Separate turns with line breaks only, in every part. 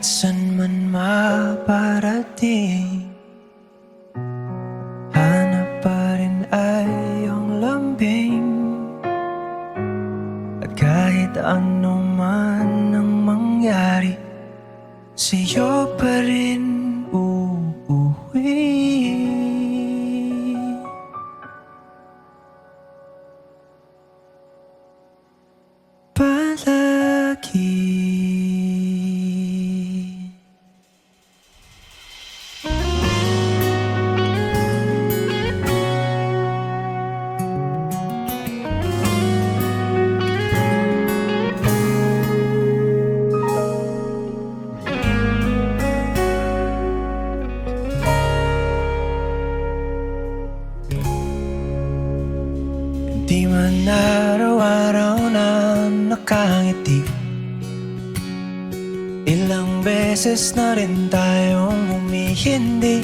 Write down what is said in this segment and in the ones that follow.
Kahit san man maparating, hanap pa rin ay iyong lambing. At kahit ano man ang mangyari, sa'yo pa rin uuwi. Palagi. Di man araw-araw na nakangiti, ilang beses na rin tayong humihindi.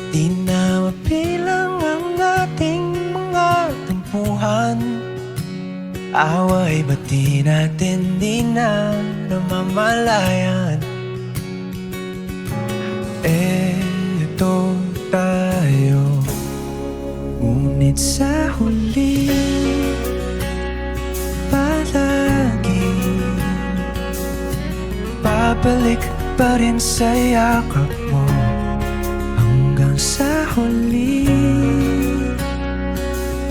Di na mabilang ang ating mga tampuhan. Away ba't di natin di na namamalayan? Eto tayo, ngunit sa huli palagi babalik pa rin sa yakap mo. Hanggang sa huli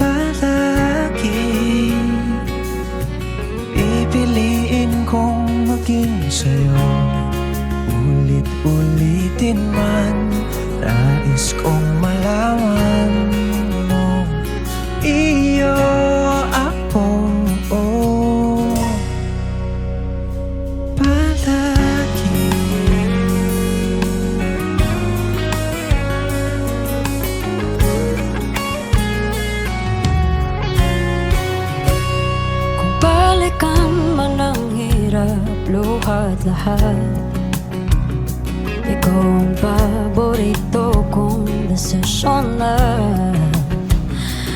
palagi pipiliin kong maging sa'yo. Ulit-ulitin man, nais kong malaman mo, iyo ako, palagi.
Kung balikan man ang hirap, luhat lahat, ikaw ang paborito kong desisyon na.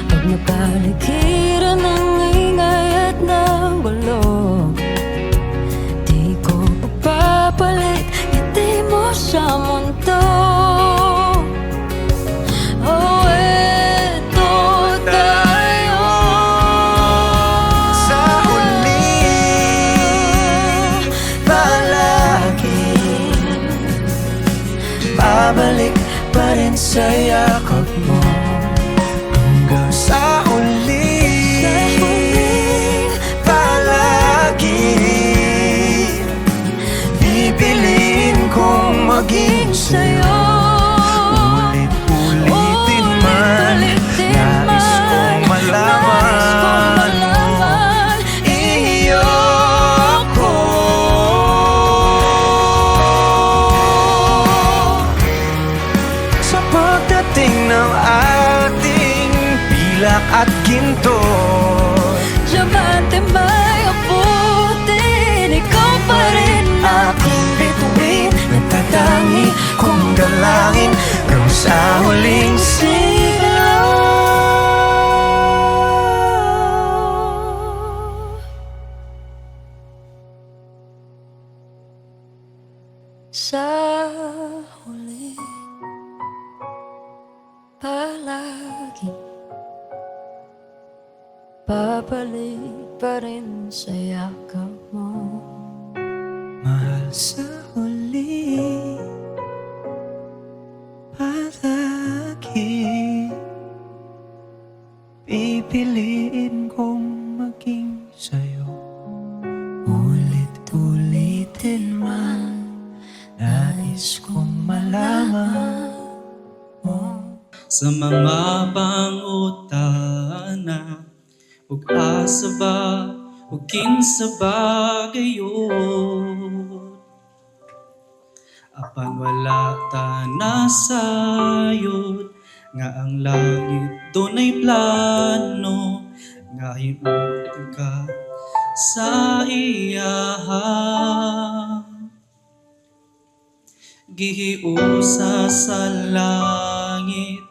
Pag napaligiran ng ingay at ng gulo, di ko pagpapalit ngiti mo sa mundo. Oh, eto tayo
Sa huli palagi babalik pa rin sa yakap mo. Hanggang sa huli palagi pipiliin kong maging sa'yo. Ulit-ulitin man, nais kong malaman mo, iyo ako. Sa pagdating ng ating pilak at ginto,
diamante may abutin, ikaw pa rin
aking bituin, nagtatangi kong dalangin hanggang sa huling sigaw.
sa huli palagi babalik pa rin sa yakap mo.
Mahal, sa huli palagi pipiliin kong maging sa'yo. Ulit-ulitin man, nais kong malaman mo.
Sa mga pangutana, ug asa ba, ug kinsa ba gayon? Apan wala ta nasayod, nga ang langit dunay plano, nga himuot ka sa iyaha. Gihiusa sa langit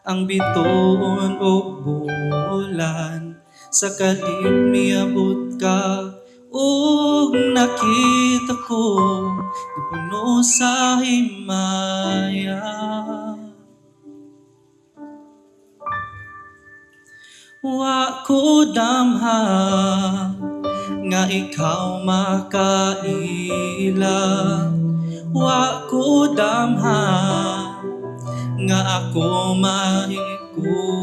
ang bituon o bulan, sa kalit miabot ka ug nakita ko na puno sa himaya. Wa ko damha nga ikaw makaila, wa ko damha nga ako mahigugma,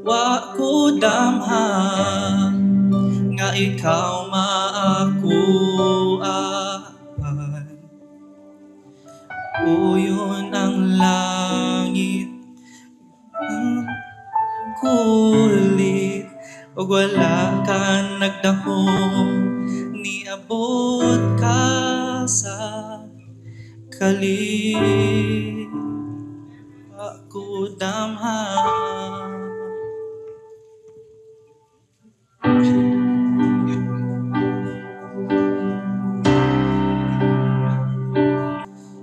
wa ko damha nga ikaw maakuan. Uyon ang langit, kulit, ug wala ka nagdahom, niabot ka sa kalit. Ako damha.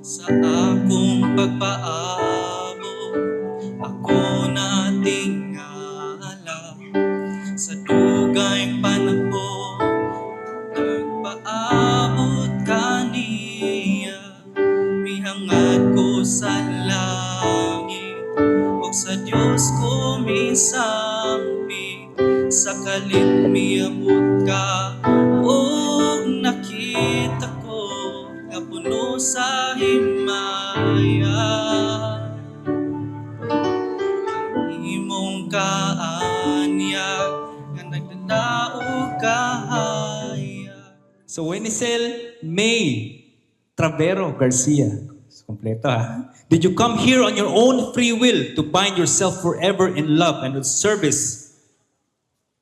Sa akong pagpaabot, ako natingala sa dugay panahon, nagpaabot ka niya. Mihangad ko sa langit, o sa Diyos ko misambi, sa kalit miabot ka, o nakita ko nga puno sa himaya. Imong kaanyag nga nagdadaog kahayag.
So Wenicel May Travero Garcia. Kompleto ha. Did you come here on your own free will to bind yourself forever in love and with service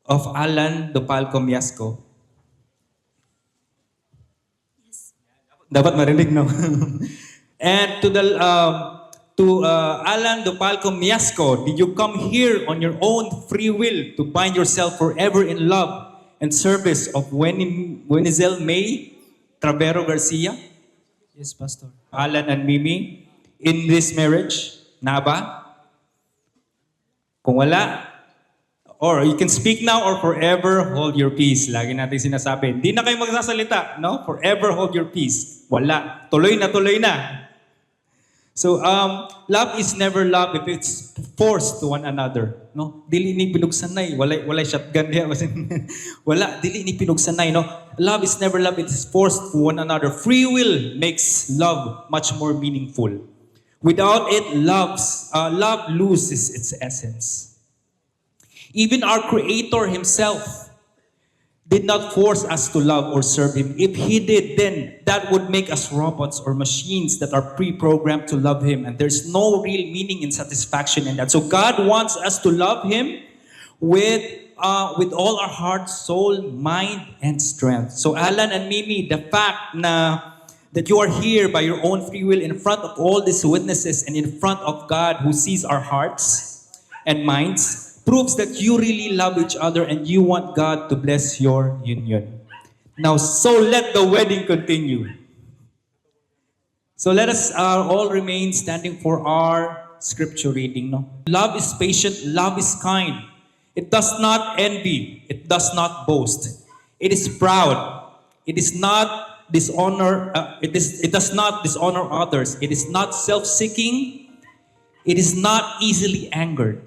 of Alan Dopalco Miasco? Yes. Dapat marinig, no? And to Alan Dopalco Miasco, did you come here on your own free will to bind yourself forever in love and service of Wenicel May Travero Garcia?
Yes, Pastor.
Alan and Mimi, in this marriage, na ba? Kung wala, or you can speak now or forever hold your peace. Lagi natin sinasabi, hindi na kayo magsasalita, no? Forever hold your peace. Wala. Tuloy na. So, love is never love if it's forced to one another. No? Dili ni pinugsanay. Walay shotgun diya. Wala. Dili ni pinugsanay. No? Love is never love. It is forced to one another. Free will makes love much more meaningful. Without it, love loses its essence. Even our Creator Himself did not force us to love or serve Him. If He did, then that would make us robots or machines that are pre-programmed to love Him. And there's no real meaning and satisfaction in that. So God wants us to love Him with all our heart, soul, mind, and strength. So Alan and Mimi, the fact that you are here by your own free will in front of all these witnesses and in front of God who sees our hearts and minds, proves that you really love each other and you want God to bless your union. Now, so let the wedding continue. So let us all remain standing for our scripture reading. No? Love is patient, love is kind. It does not envy, it does not boast. It is proud. It is not dishonor. It does not dishonor others. It is not self-seeking. It is not easily angered.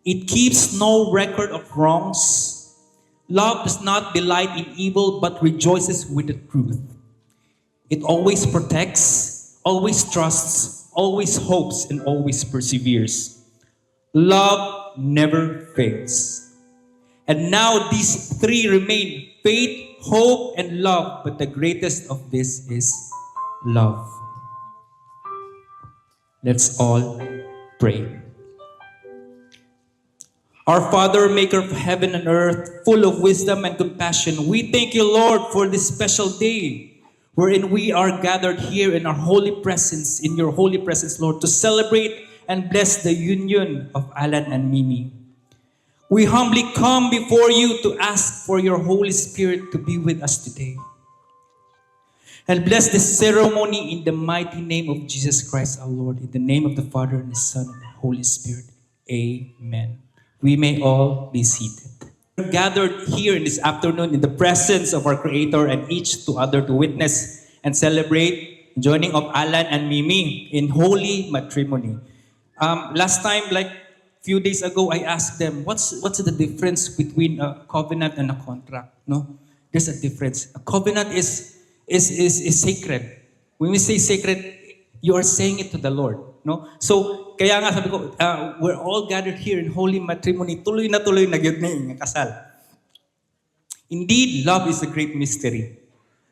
It keeps no record of wrongs. Love does not delight in evil, but rejoices with the truth. It always protects, always trusts, always hopes, and always perseveres. Love never fails. And now these three remain: faith, hope, and love. But the greatest of this is love. Let's all pray. Our Father, maker of heaven and earth, full of wisdom and compassion, we thank you, Lord, for this special day wherein we are gathered here in our holy presence, in your holy presence, Lord, to celebrate and bless the union of Alan and Mimi. We humbly come before you to ask for your Holy Spirit to be with us today. And bless this ceremony in the mighty name of Jesus Christ our Lord, in the name of the Father and the Son and the Holy Spirit. Amen. We may all be seated. We're gathered here in this afternoon in the presence of our Creator and each to other to witness and celebrate joining of Alan and Mimi in holy matrimony. Last time, like few days ago, I asked them, what's the difference between a covenant and a contract? No, there's a difference. A covenant is sacred. When we say sacred, you are saying it to the Lord. No, so kaya nga sabi ko, we're all gathered here in holy matrimony. Tuloy na gyud ni nga kasal. Indeed, love is a great mystery.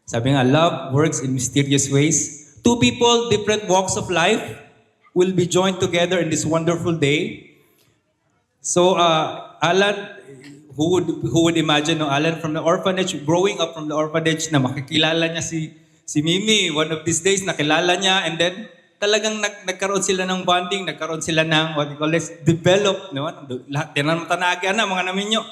Sabi nga, love works in mysterious ways. Two people, different walks of life, will be joined together in this wonderful day. So, Alan, who would imagine, no, Alan from the orphanage, growing up from the orphanage, na makikilala niya si Mimi, one of these days, nakilala niya, and then talagang nagkaroon sila ng bonding, nagkaroon sila ng, what you call this, develop, no? Lahat, yan ang matanagi na, mga namin nyo.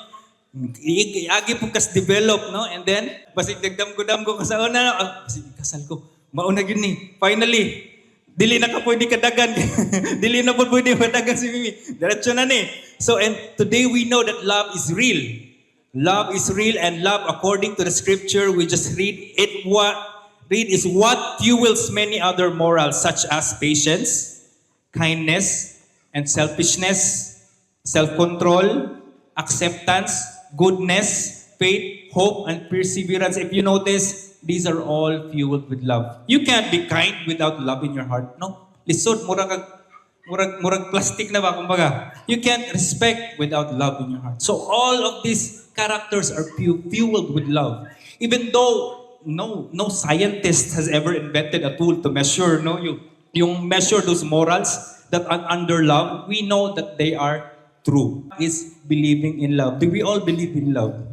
Agi po kas develop, no? And then, basig nagdamgo-damgo ka sa una, no? Basig kasal ko. Mauna yun ni. Finally, dili na ka pwede kadagan. Dili na po pwede kadagan si Mimi. Diretso na ni. So, and today we know that love is real. Love is real, and love, according to the scripture, we just read is what fuels many other morals, such as patience, kindness, and selfishness, self-control, acceptance, goodness, faith, hope, and perseverance. If you notice, these are all fueled with love. You can't be kind without love in your heart. No? Lisod, murag plastic na ba, kumbaga. You can't respect without love in your heart. So all of these characters are fueled with love. Even though no scientist has ever invented a tool to measure, no, you measure those morals that are under love, we know that they are true. Is believing in love. Do we all believe in love?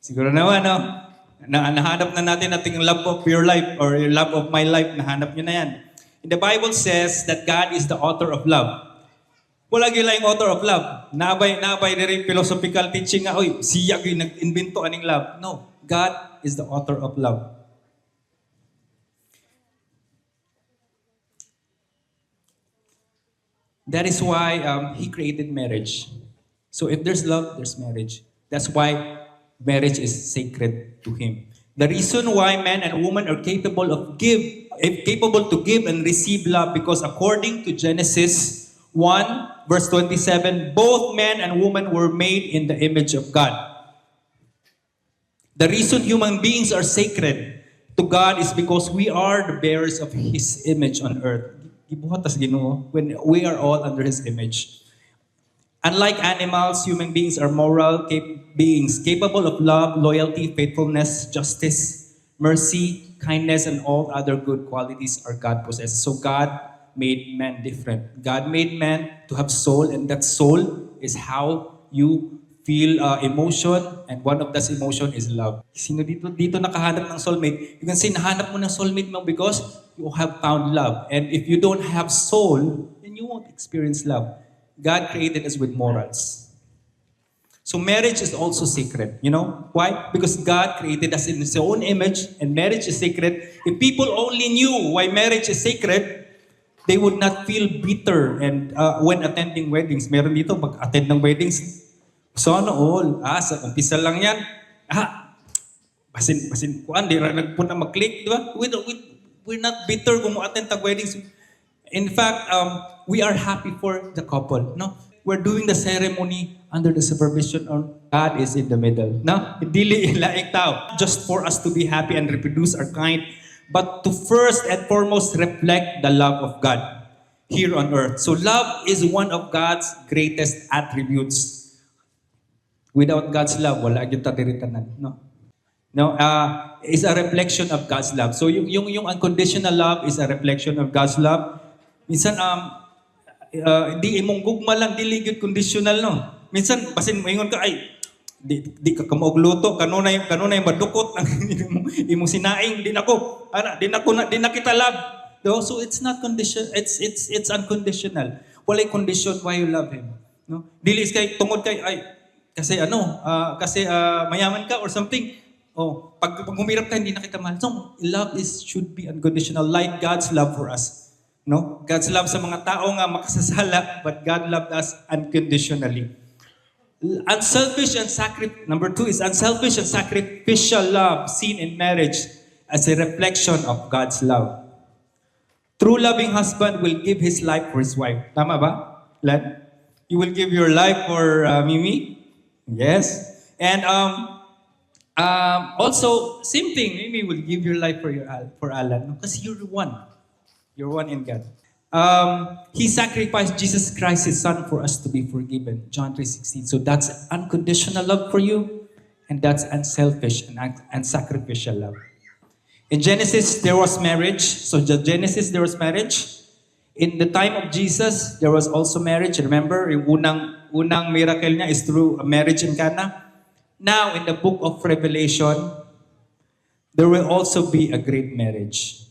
Siguro naman, no? Nahanap na natin ating love of your life or love of my life. Nahanap nyo na yan. And the Bible says that God is the author of love. Wala gila yung author of love. Naabay na rin philosophical teaching nga, oy, siya yung nag-invento aning love. No, God is the author of love. That is why He created marriage. So if there's love, there's marriage. That's why marriage is sacred to Him. The reason why man and woman are capable to give and receive love, because according to Genesis 1, verse 27, both man and woman were made in the image of God. The reason human beings are sacred to God is because we are the bearers of His image on earth. Gibuhat tas Ginoo when we are all under His image. Unlike animals, human beings are moral beings capable of love, loyalty, faithfulness, justice, mercy, kindness, and all other good qualities are God possesses. So God made man different. God made man to have soul, and that soul is how you feel emotion, and one of that emotion is love. Sino dito nakahanap ng soulmate? You can say nahanap mo ng soulmate mo because you have found love. And if you don't have soul, then you won't experience love. God created us with morals. So marriage is also sacred. You know why? Because God created us in His own image, and marriage is sacred. If people only knew why marriage is sacred, they would not feel bitter and when attending weddings. Meron dito, pag-attend ng weddings, sana all. Sa umpisa lang yan. Basin, kuan, di rin nagpunta mag-click, di ba? We're not bitter kung attend ng weddings. In fact, we are happy for the couple. No? We're doing the ceremony under the supervision of God is in the middle. No? Dili ilaing tao. Just for us to be happy and reproduce our kind, but to first and foremost reflect the love of God here on earth. So love is one of God's greatest attributes. Without God's love, wala yung tatiritanan. No? No, is a reflection of God's love. So yung unconditional love is a reflection of God's love. Minsan, di imong gugma lang, dili gyud conditional, no? Minsan, basin moingon ka, ay, di ka kamaog luto, kanunay madukot ang imong sinaing, di na kita love. No? So it's not condition, it's unconditional. Walay condition why you love Him. No? Dili is kay tungod kay ay kasi mayaman ka or something. Oh, pag humirap ka hindi na kita mahal. So love should be unconditional, like God's love for us. No? God's love sa mga tao nga makasasala, but God loved us unconditionally. Number 2 is unselfish and sacrificial love seen in marriage as a reflection of God's love. True loving husband will give his life for his wife. Tama ba, Len? You will give your life for Mimi? Yes. And also, same thing, Mimi will give your life for Alan. Because you're one. You're one in God. He sacrificed Jesus Christ, His Son, for us to be forgiven. John 3:16. So that's unconditional love for you, and that's unselfish and sacrificial love. In Genesis, there was marriage. So the Genesis, there was marriage. In the time of Jesus, there was also marriage. Remember, yung unang miracle niya is through a marriage in Cana. Now, in the book of Revelation, there will also be a great marriage.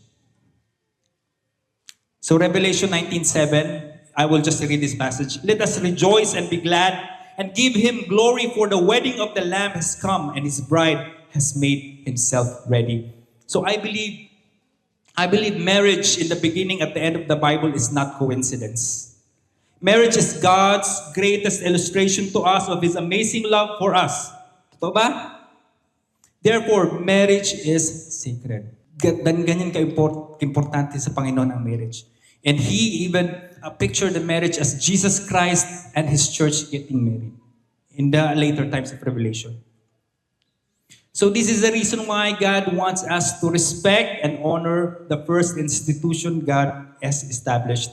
So Revelation 19:7, I will just read this passage. Let us rejoice and be glad and give Him glory, for the wedding of the Lamb has come and His bride has made Himself ready. So I believe marriage in the beginning, at the end of the Bible, is not coincidence. Marriage is God's greatest illustration to us of His amazing love for us. Totoo ba? Therefore, marriage is sacred. Ganyan ka-importante sa Panginoon ang marriage. And He even pictured the marriage as Jesus Christ and His church getting married in the later times of Revelation. So this is the reason why God wants us to respect and honor the first institution God has established.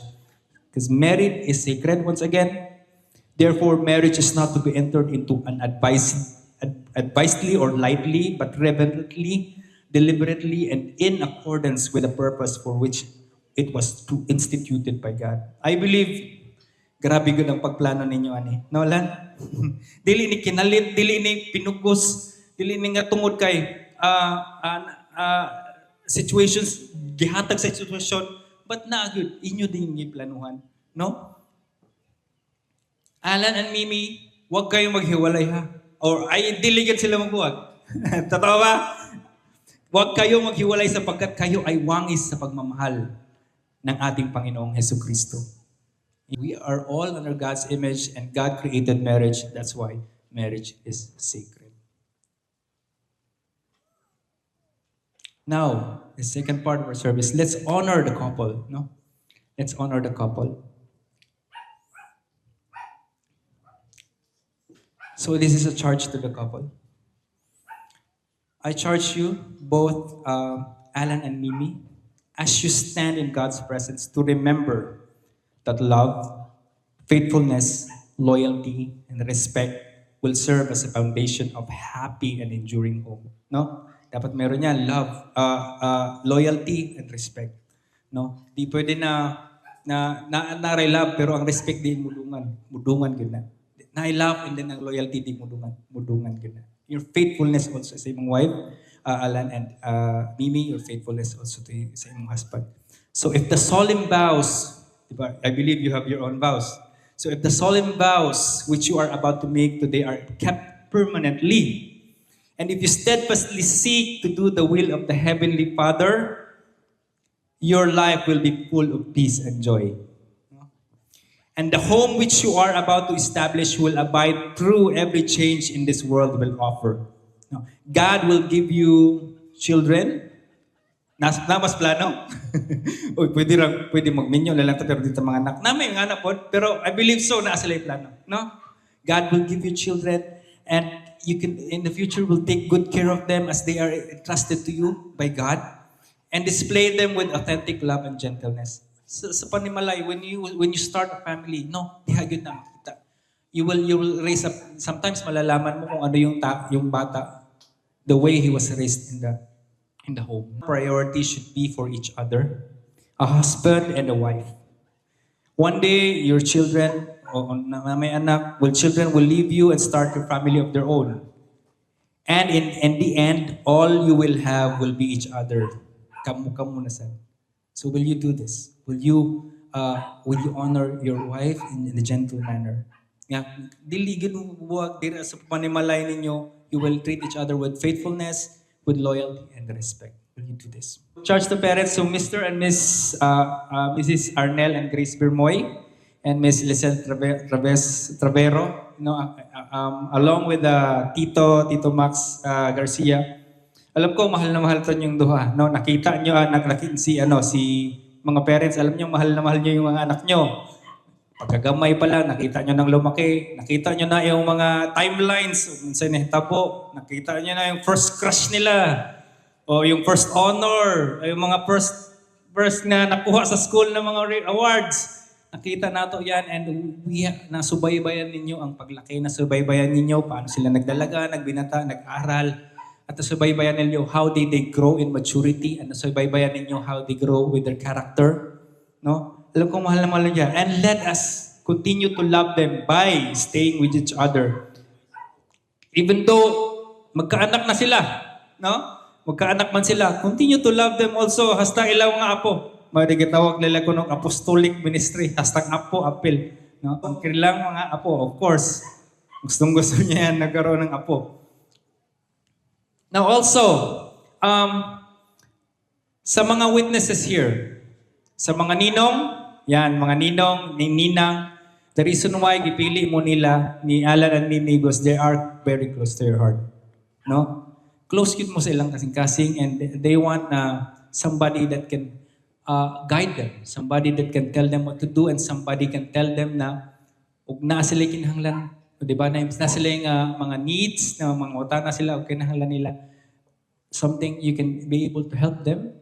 Because marriage is sacred once again. Therefore, marriage is not to be entered into advisedly or lightly, but reverently, deliberately, and in accordance with the purpose for which it was instituted by God. I believe, grabe good ang pagplano ninyo, ani. No, Lan? Dili ni kinalit, dili ni pinugos, dili ni nga tungod kay situations, gihatag sa situation, but na good, inyo din planuhan. No? Alan and Mimi, huwag kayong maghiwalay ha. Or ay diligan sila magbuwag. Totoo ba? Huwag kayong maghiwalay sapagkat kayo ay wangis sa pagmamahal ng ating Panginoong Hesukristo. We are all under God's image and God created marriage. That's why marriage is sacred. Now, the second part of our service, let's honor the couple. No? Let's honor the couple. So this is a charge to the couple. I charge you, both Alan and Mimi, as you stand in God's presence, to remember that love, faithfulness, loyalty, and respect will serve as a foundation of happy and enduring home. No? Dapat meron yan, love, loyalty, and respect. No? Di pwede na love, pero ang respect di mudungan gina. Na I love and then ang loyalty di mudungan gina. Your faithfulness also sa imong wife, Alan and Mimi, your faithfulness also to sa imong husband. So if the solemn vows, diba, I believe you have your own vows. So if the solemn vows which you are about to make today are kept permanently, and if you steadfastly seek to do the will of the Heavenly Father, your life will be full of peace and joy. And the home which you are about to establish will abide through every change in this world will offer. God will give you children. Mas plano? Uy, pwede magminyo na lang ito, pero dito mga anak. May anak po, pero I believe so na sila yung plano. No? God will give you children, and you can, in the future, will take good care of them as they are entrusted to you by God, and display them with authentic love and gentleness. Sa panimalay, when you start a family, no, dihagod na makita. You will raise up. Sometimes malalaman mo kung ano yung bata, the way he was raised in the home. Priority should be for each other, a husband and a wife. One day, your children, na may anak, children will leave you and start your family of their own. And in the end, all you will have will be each other. Kamu na san. So will you do this? Will you honor your wife in a gentle manner? Yeah, diligid mo buwag dira sa panimalay ninyo. You will treat each other with faithfulness, with loyalty and respect. Will you do this? Charge to parents, so Mr. and Mrs. Arnel and Grace Bermoy, and Ms. Lisel Travero, no, along with Tito Max Garcia. Alam ko mahal na mahal to yung duha, no? Nakita niyo si mga parents, alam niyo mahal na mahal niyo yung mga anak niyo. Pagkagamay pa lang, nakita nyo nang lumaki, nakita nyo na yung mga timelines, sa nahitabo, nakita nyo na yung first crush nila, o yung first honor, o yung mga first na nakuha sa school ng mga awards. Nakita nato yan, and nasubaybayan ninyo ang paglaki, nasubaybayan ninyo paano sila nagdalaga, nagbinata, nag-aral, at nasubaybayan ninyo how they grow in maturity, and nasubaybayan ninyo how they grow with their character, no? Alam kong mahal na mahal niya. And let us continue to love them by staying with each other. Even though magkaanak na sila, no? Magkaanak man sila, continue to love them also. Hasta ilaw nga apo. Marigitawag nila ko ng apostolic ministry. Hasta apo, apil. No? Ang kailang mga apo, of course. Gustong gusto niya yan nagkaroon ng apo. Now also, sa mga witnesses here, sa mga ninong, yan, mga ninang, the reason why gipili mo nila ni Alan and Mimi because they are very close to your heart. No? Close yun mo sa ilang kasing-kasing, and they want somebody that can guide them, somebody that can tell them what to do, and somebody can tell them na ug na sila kinahanglan, di ba? Na sila yung mga needs, na mga utana sila ug kinahanglan nila. Something you can be able to help them.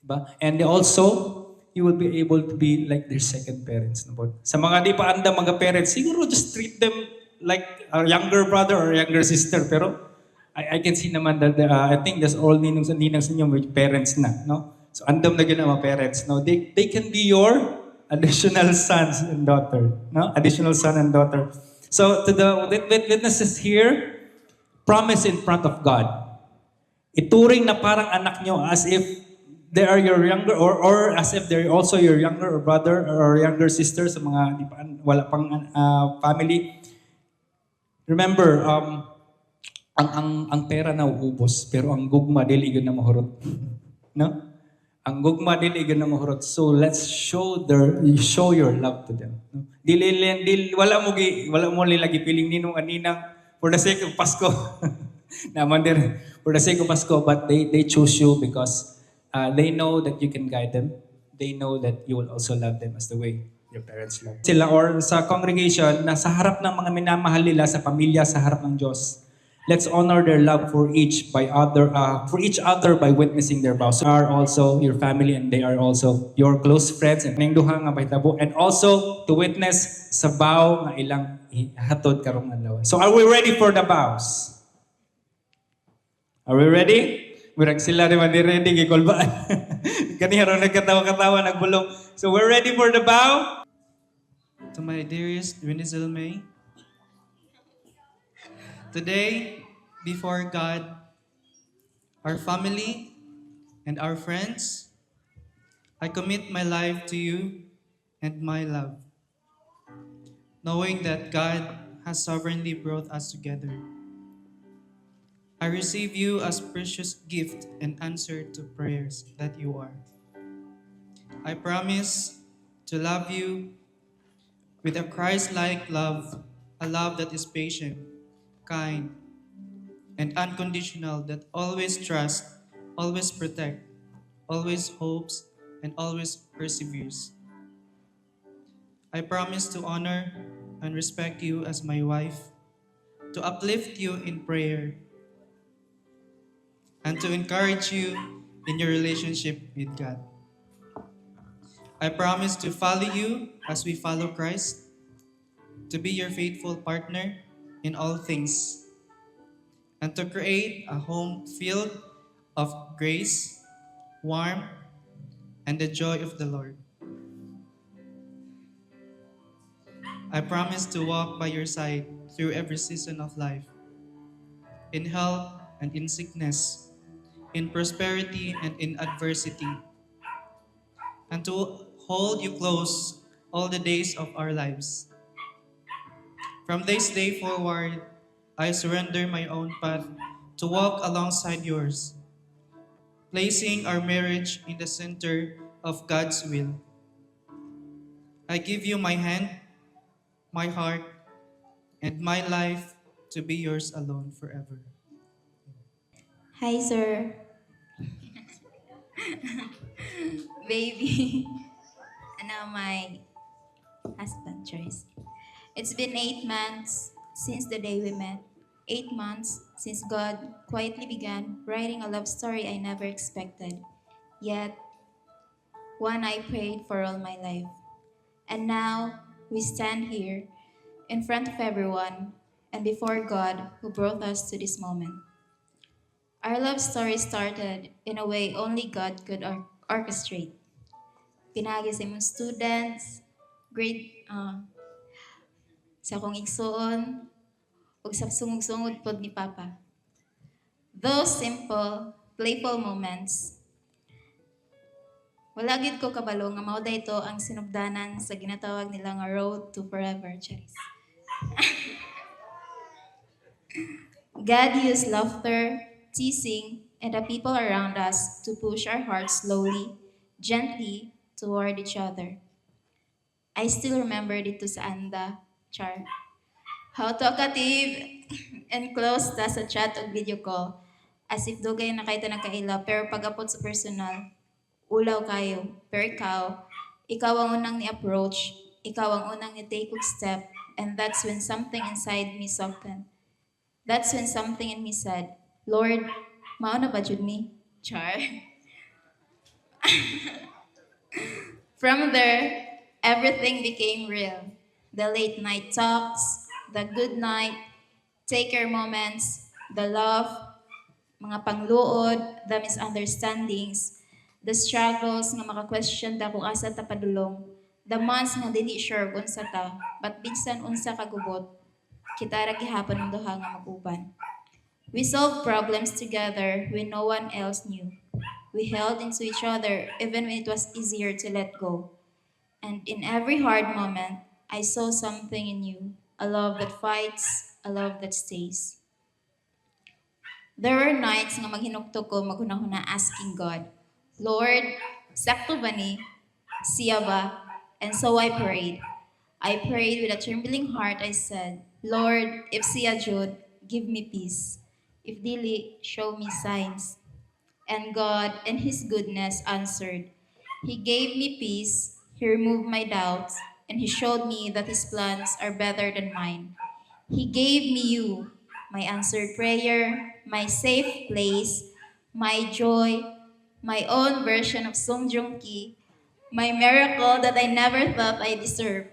Diba? And also, you will be able to be like their second parents. Sa mga di pa anda mga parents, siguro just treat them like a younger brother or younger sister. Pero I can see naman that I think that's all ninongs and ninangs ninyo with parents na. No? So andam na gina mga parents. No? They can be your additional sons and daughter. No? Additional son and daughter. So to the witnesses here, promise in front of God. Ituring na parang anak nyo as if they are your younger, or as if they're also your younger or brother or younger sister sa mga wala pang family. Remember, ang pera na uubos, pero ang gugma dili gyud na mahurot. No? Ang gugma dili gyud na mahurot. So let's show your love to them. No? Wala mo lagi piling ninong aninang for the sake of Pasko. Naman din for the sake of Pasko, but they choose you because they know that you can guide them. They know that you will also love them as the way your parents love. Sila or sa congregation na sa harap ng mga minamahal nila sa pamilya, sa harap ng Diyos. Let's honor their love for each other by witnessing their vows. They are also your family, and they are also your close friends, and duha nga bahitabo, and also to witness sa vow nga ilang hatod karong adlaw. So are we ready for the vows? Are we ready? Murag sila naman di ready, gikulbaan. Kaniharo nagkatawa-katawa, nagbulong. So we're ready for the bow?
To my dearest Renizel May, today, before God, our family, and our friends, I commit my life to you and my love, knowing that God has sovereignly brought us together. I receive you as precious gift and answer to prayers that you are. I promise to love you with a Christ-like love, a love that is patient, kind, and unconditional, that always trusts, always protects, always hopes, and always perseveres. I promise to honor and respect you as my wife, to uplift you in prayer, and to encourage you in your relationship with God. I promise to follow you as we follow Christ, to be your faithful partner in all things, and to create a home filled of grace, warmth, and the joy of the Lord. I promise to walk by your side through every season of life, in health and in sickness, in prosperity and in adversity, and to hold you close all the days of our lives. From this day forward, I surrender my own path to walk alongside yours, placing our marriage in the center of God's will. I give you my hand, my heart, and my life to be yours alone forever.
Hi, sir. Baby. And now my husband, Joyce. It's been 8 months since the day we met. 8 months since God quietly began writing a love story I never expected. Yet, one I prayed for all my life. And now we stand here in front of everyone and before God who brought us to this moment. Our love story started in a way only God could orchestrate. Pinagi sa imong students, grade sa akong igsuon, ug sa sungod-sungod pod ni Papa. Those simple, playful moments, wala gid ko kabalo nga mao dayto ang sinugdanan sa ginatawag nila nga road to forever, Charis. God used laughter, teasing, and the people around us to push our hearts slowly, gently toward each other. I still remember dito sa Anda, Char. How talkative and close ta sa chat o video call. As if dugay na kayo nakaila, pero pag-apot sa personal, ulaw kayo. Pero ikaw ang unang ni-approach, ikaw ang unang ni-take og step, and that's when something inside me softened. That's when something in me said, Lord, mao na ba jud me? Char. From there, everything became real. The late night talks, the good night, take care moments, the love, mga pangluod, the misunderstandings, the struggles nga maka-question ta kung asa ta padulong, the months nga dili sure kung sa ta, but bisan unsa kagubot, kita ra gihapon ang duha nga mag-uban. We solved problems together when no one else knew. We held into each other even when it was easier to let go. And in every hard moment, I saw something in you, a love that fights, a love that stays. There were nights nga maghinukto ko maghunahuna asking God, Lord, sakto ba ni? Siya ba? And so I prayed. I prayed with a trembling heart. I said, Lord, if siya jud, give me peace. If dili, show me signs. And God, in His goodness, answered. He gave me peace, He removed my doubts, and He showed me that His plans are better than mine. He gave me you, my answered prayer, my safe place, my joy, my own version of Song Joong Ki, my miracle that I never thought I deserved.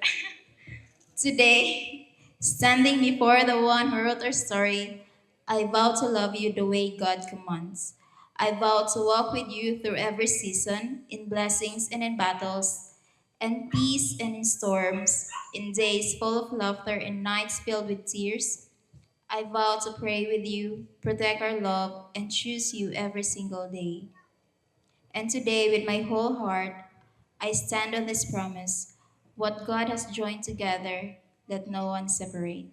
Today, standing before the one who wrote our story, I vow to love you the way God commands. I vow to walk with you through every season, in blessings and in battles, and peace and in storms, in days full of laughter and nights filled with tears. I vow to pray with you, protect our love, and choose you every single day. And today, with my whole heart, I stand on this promise. What God has joined together, let no one separate.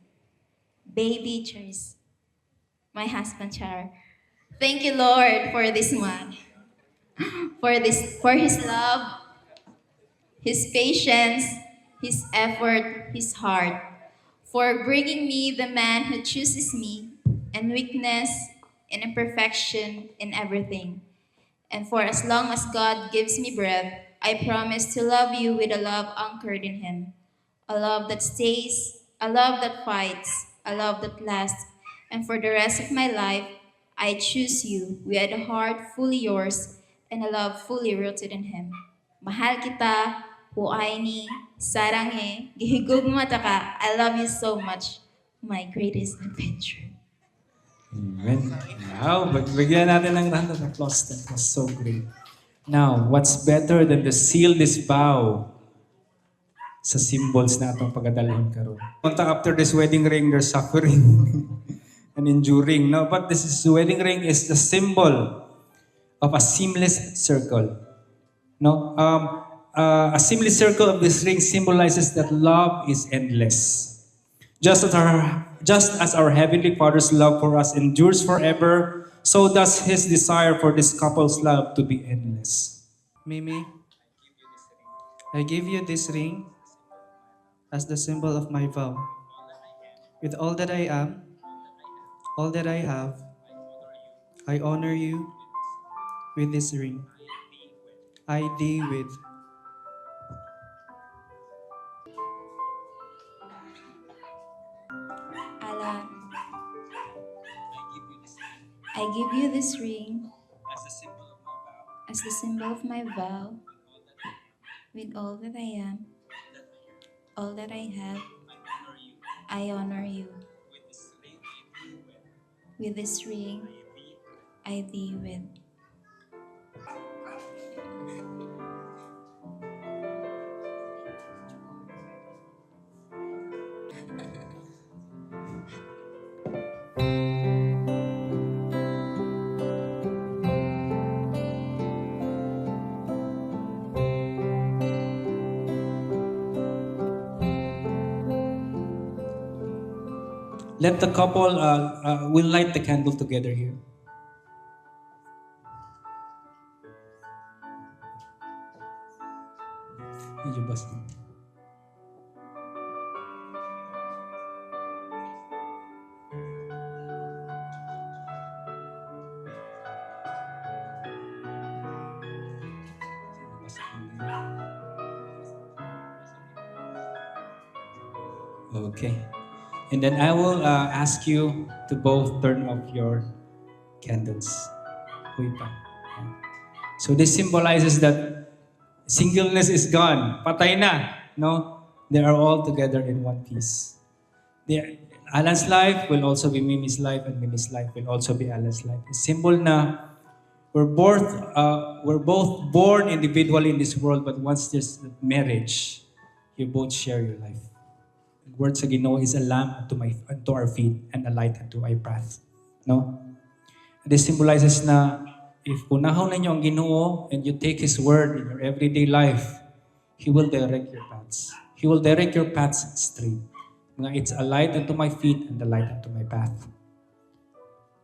Baby Charis, my husband Char. Thank you, Lord, for this man, for his love, his patience, his effort, his heart, for bringing me the man who chooses me in weakness, in imperfection, in everything. And for as long as God gives me breath, I promise to love you with a love anchored in Him. A love that stays, a love that fights, a love that lasts. And for the rest of my life, I choose you with a heart fully yours and a love fully rooted in Him. Mahal kita, huayni, saranghe, gihigugma ta ka. I love you so much. My greatest adventure.
Amen. Wow, bigyan natin ng round of applause. That was so great. Now, what's better than to seal this vow sa symbols na itong pagdadalhin karon? Contact after this wedding ring, there's suffering and enduring. No, but this wedding ring is the symbol of a seamless circle. No, a seamless circle of this ring symbolizes that love is endless. Just as our Heavenly Father's love for us endures forever, so does His desire for this couple's love to be endless.
Mimi, I give you this ring as the symbol of my vow. With all that I am, all that I have, I honor you with this ring. I thee with.
Alan, I give you this ring as the symbol of my vow. With all that I am, all that I have, I honor you. With this ring, I thee with.
Let the couple, will light the candle together here. Medyo basta. Okay. And then I will ask you to both turn off your candles. Huy pa. So this symbolizes that singleness is gone. Patay na. No? They are all together in one piece. Alan's life will also be Mimi's life, and Mimi's life will also be Alan's life. A symbol na we're both born individually in this world, but once there's marriage, you both share your life. The word sa Ginoo is a lamp unto our feet and a light unto our path. No? This symbolizes na if unahon ninyo ang Ginoo and you take His word in your everyday life, He will direct your paths. He will direct your paths straight. Nga it's a light unto my feet and a light unto my path.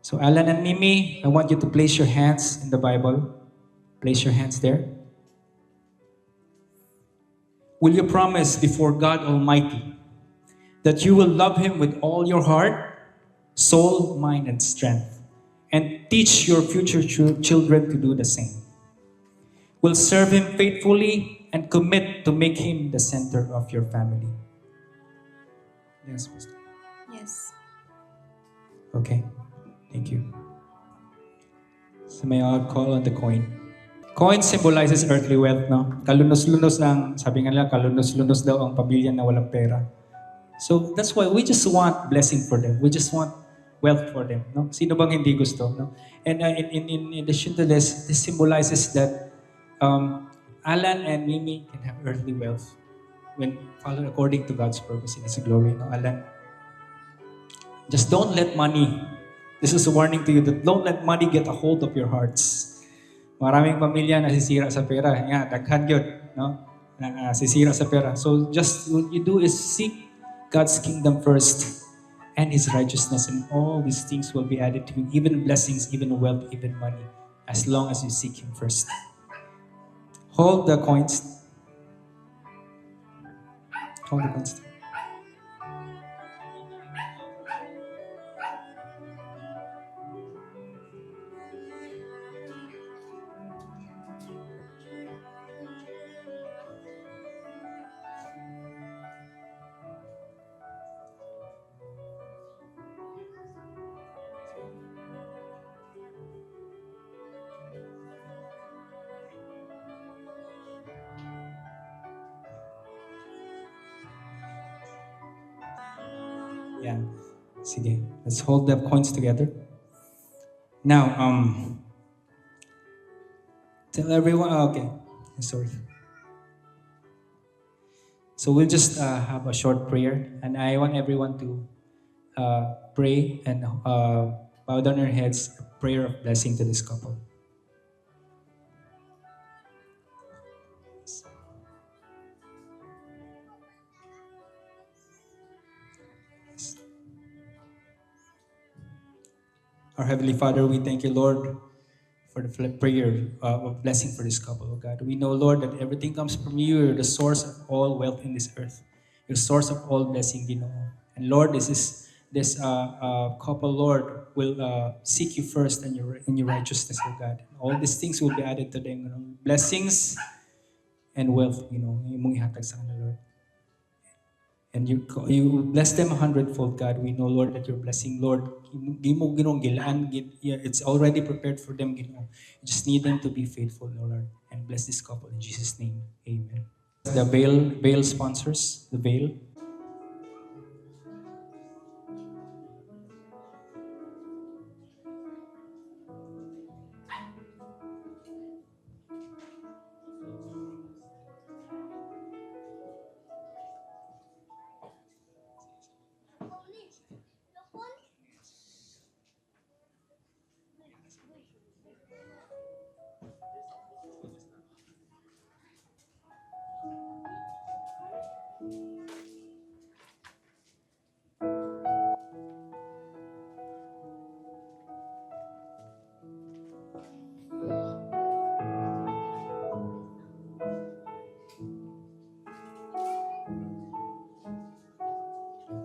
So Alan and Mimi, I want you to place your hands in the Bible. Place your hands there. Will you promise before God Almighty that you will love Him with all your heart, soul, mind, and strength, and teach your future children to do the same? Will serve Him faithfully and commit to make Him the center of your family? Yes, Pastor.
Yes.
Okay. Thank you. So may I call on the coin. Coin symbolizes earthly wealth, no? Kalunos-lunos ang, sabi nga nila, kalunos-lunos daw ang pamilya na walang pera. So that's why we just want blessing for them. We just want wealth for them, no? Sino bang hindi gusto, no? And in addition to this symbolizes that Alan and Mimi can have earthly wealth when followed according to God's purpose in His glory, no? Alan, just don't let money. This is a warning to you that don't let money get a hold of your hearts. Maraming pamilya nasisira sa pera. Yan, daghan yun, no? Nasisira sa pera. So just what you do is seek God's kingdom first and His righteousness, and all these things will be added to you, even blessings, even wealth, even money, as long as you seek Him first. Hold the coins. Hold the coins. Yeah. Sige. Let's hold the coins together. Now, tell everyone, okay. Sorry. So we'll just have a short prayer, and I want everyone to pray and bow down your heads, a prayer of blessing to this couple. Our Heavenly Father, we thank you, Lord, for the prayer of blessing for this couple, oh God. We know, Lord, that everything comes from you. You're the source of all wealth in this earth. You're the source of all blessing, Ginoo. And Lord, this is couple, Lord, will seek you first and your righteousness, O God. All these things will be added to them. Blessings and wealth, imong ihatag sa kanila, Lord. And you bless them 100-fold, God. We know, Lord, that your blessing, Lord, it's already prepared for them. You just need them to be faithful, Lord, and bless this couple in Jesus' name. Amen. The veil sponsors, the veil.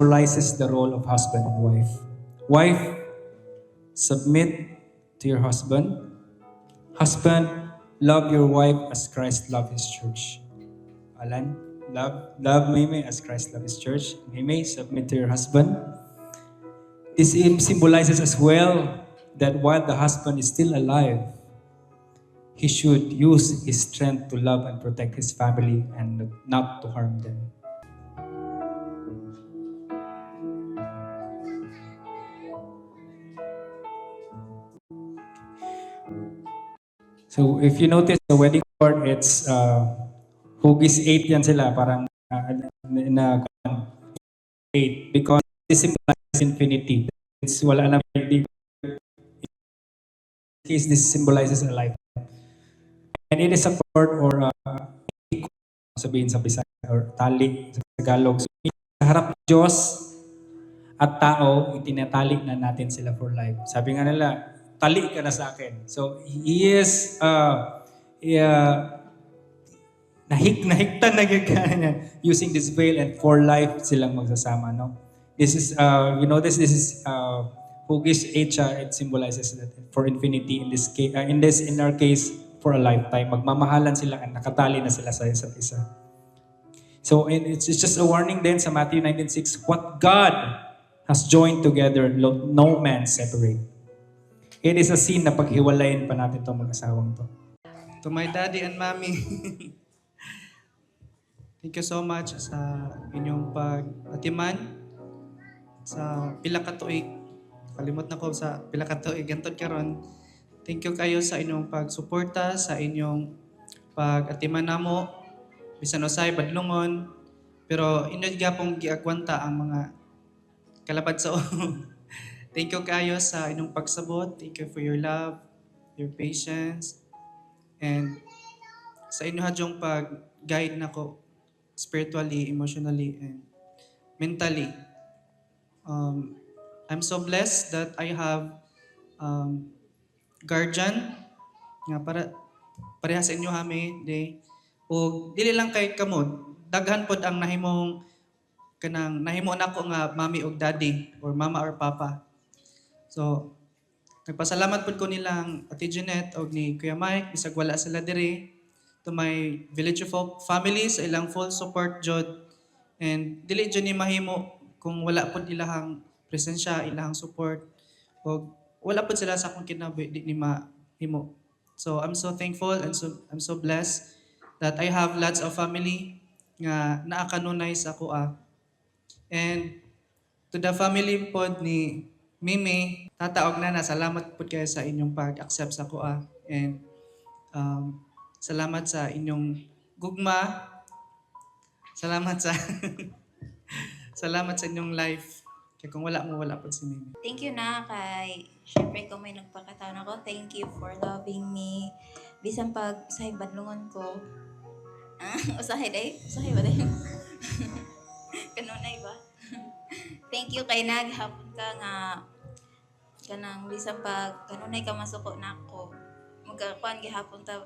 Symbolizes the role of husband and wife. Wife, submit to your husband. Husband, love your wife as Christ loved his church. Alan, love Meme as Christ loved his church. Meme, submit to your husband. This symbolizes as well that while the husband is still alive, he should use his strength to love and protect his family and not to harm them. So if you notice the wedding cord, it's hugis 8 yan sila, parang na 8 because this symbolizes infinity. It's wala na in case this symbolizes a life. And it is a cord or sabihin sa Bisaya or tali sa Tagalog. So, sa harap ng Diyos at tao, itinatali na natin sila for life. Sabi nga nila, tali ka na sa akin. So, he is nahigtan na niya using this veil and for life silang magsasama, no? This is, this is hugis 8, it symbolizes that for infinity in this case, in our case, for a lifetime. Magmamahalan sila at nakatali na sila sa isa't isa. So, it's just a warning then sa Matthew 19:6, what God has joined together, no man separate. It is a sin na paghiwalayin pa natin itong mag-asawang to.
To my daddy and mommy, thank you so much sa inyong pag-atiman sa pila ka tuig. Kalimot na ko sa pila ka tuig gantod karon. Thank you kayo sa inyong pagsuporta, sa inyong pag-atiman namo bisan usay badlongon, pero inyo gyapon giagwanta ang mga kalabad sa Thank you kayo sa inyong pagsabot. Thank you for your love, your patience, and sa inyo hadyong pag-guide nako spiritually, emotionally, and mentally. I'm so blessed that I have guardian nga pareha sa inyo hami day. O dili lang kay kamo, daghan pod ang nahimo nako nga mommy og daddy or mama or papa. So, nagpasalamat po ko nilang Ate Jeanette o ni Kuya Mike, bisag wala sila diri. To my Village of Hope family, sa ilang full support jud. And dili jud ni mahimo kung wala po ilahang presensya, ilahang support. O wala po sila sa akong kinabuhi, di ni mahimo. So, I'm so thankful and I'm so blessed that I have lots of family nga naakanunay sa ako. And to the family pod ni Mimi, tataog na salamat po kayo sa inyong pag-accept sa kuha. And salamat sa inyong gugma. Salamat sa salamat sa inyong life. Kaya kung wala mo, wala po si Mimi.
Thank you na kay, syempre kung may nagpakataon ako, thank you for loving me. Bisan pag usahay badlungon ko. Usahay ba day? Kanunay ba? Thank you kay naghapon ka nga kanang bisan pag kanunay ka masuko nako. Magkakuan gihapon ta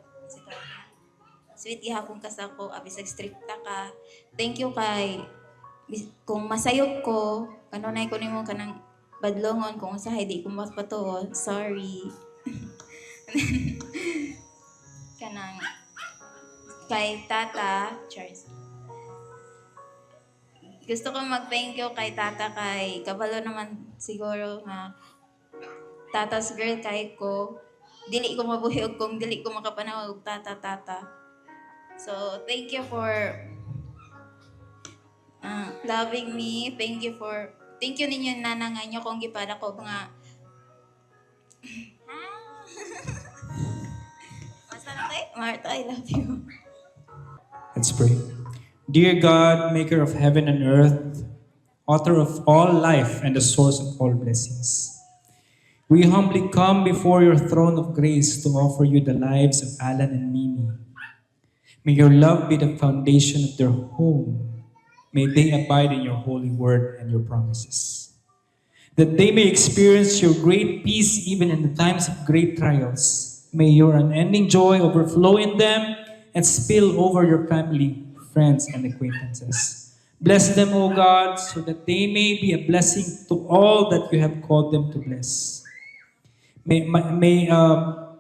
sweet gihapon ka sa ako, abisag stricta ka. Thank you kay kung masayop ko, kanunay ko nimo kanang badlongon kung usahay di ko mapatuo, sorry. Kanang kay Tata, Charles. Gusto ko mag-thank you kay Tata kay kabalo naman siguro nga Tata's girl kay ko. Dili ko mabuhi og kung dili ko makapanawag og Tata. So, thank you for loving me. Thank you ninyo nanangan nyo kung gipada ko mga Basta na kay Marta, I love you.
Let's pray. Dear God, maker of heaven and earth, author of all life and the source of all blessings, we humbly come before your throne of grace to offer you the lives of Alan and Mimi. May your love be the foundation of their home. May they abide in your holy word and your promises. That they may experience your great peace even in the times of great trials. May your unending joy overflow in them and spill over your family, friends, and acquaintances. Bless them, O God, so that they may be a blessing to all that you have called them to bless. May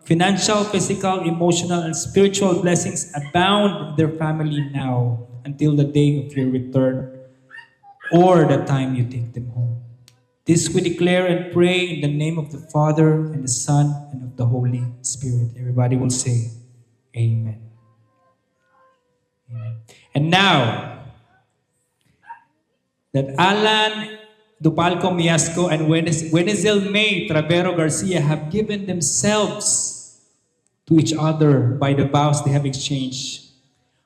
financial, physical, emotional, and spiritual blessings abound in their family now until the day of your return or the time you take them home. This we declare and pray in the name of the Father, and the Son, and of the Holy Spirit. Everybody will say, Amen. Amen. And now, that Alan Dupalco Miasco and Wenezel May Travero Garcia have given themselves to each other by the vows they have exchanged,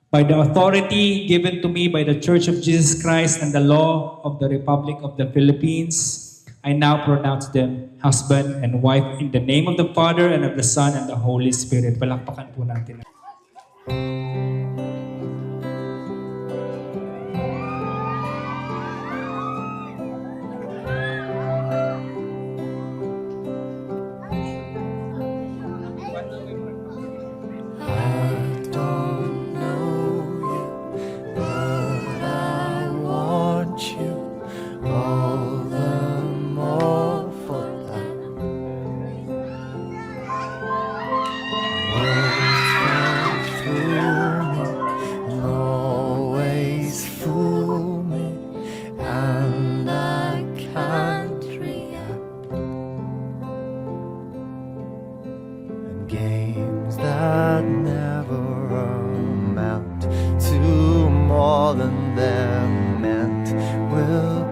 by the authority given to me by the Church of Jesus Christ and the law of the Republic of the Philippines, I now pronounce them husband and wife in the name of the Father and of the Son and the Holy Spirit. Palakpakan po natin.
Games that never amount to more than they're meant will